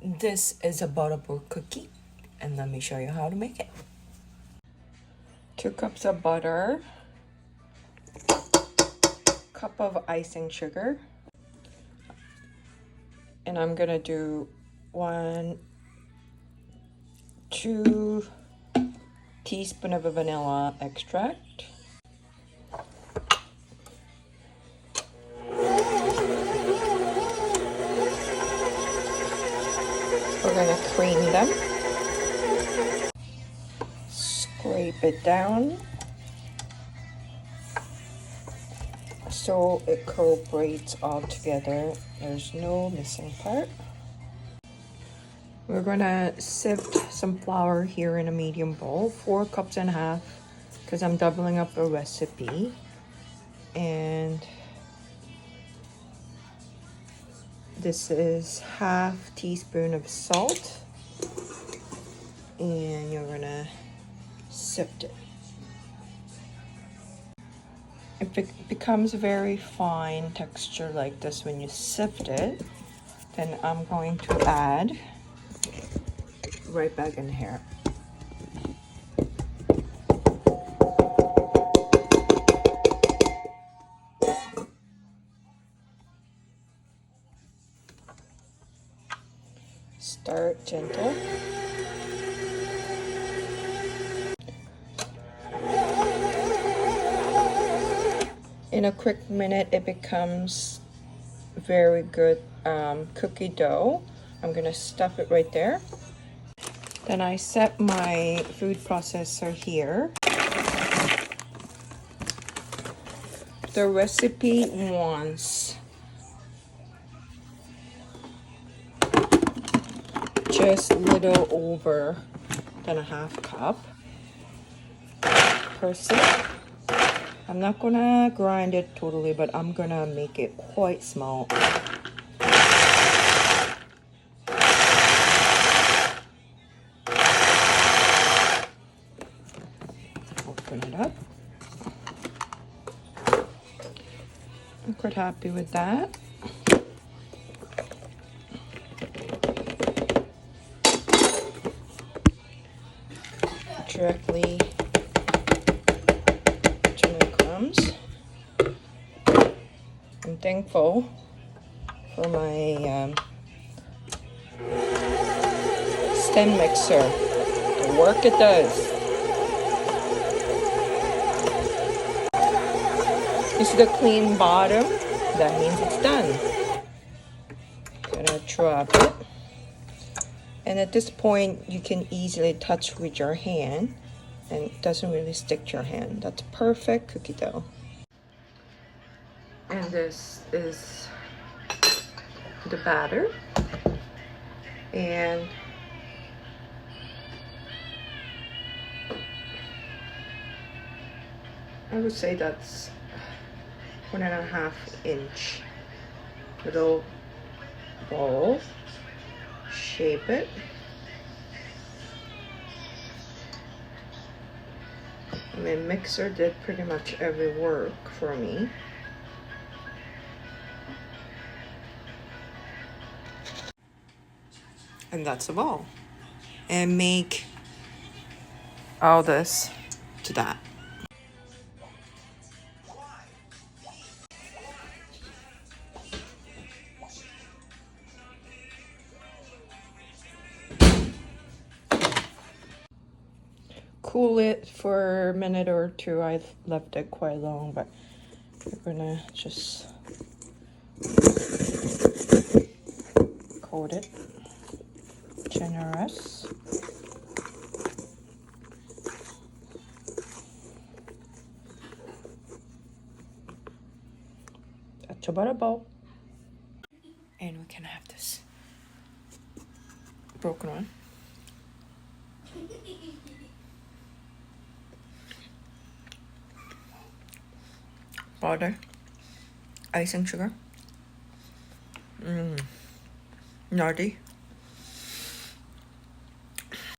This is a buttermilk cookie, and let me show you how to make it. 2 cups of butter, cup of icing sugar, and I'm gonna do 2 teaspoons of vanilla extract. We're gonna cream them. Scrape it down so it cooperates all together. There's no missing part. We're gonna sift some flour here in a medium bowl, 4 cups and a half, because I'm doubling up the recipe. And this is half teaspoon of salt, and you're gonna sift it. If it becomes very fine texture like this when you sift it, then I'm going to add right back in here. Start gentle. In a quick minute, it becomes very good cookie dough. I'm gonna stuff it right there. Then I set my food processor here. The recipe wants just a little over than a half cup per se. I'm not gonna grind it totally, but I'm gonna make it quite small. Open it up. I'm quite happy with that. Directly to my crumbs. I'm thankful for my stand mixer. The work it does. You see the clean bottom? That means it's done. Gonna drop it. And at this point, you can easily touch with your hand, and it doesn't really stick to your hand. That's perfect cookie dough. And this is the batter. And I would say that's 1.5 inch little ball. Shape it. My mixer did pretty much every work for me. And that's the ball. And make all this to that. Cool it for a minute or two. I left it quite long, but we're gonna just coat it. Generous. That's about a bowl. And we can have this broken one. Butter, icing sugar, nutty,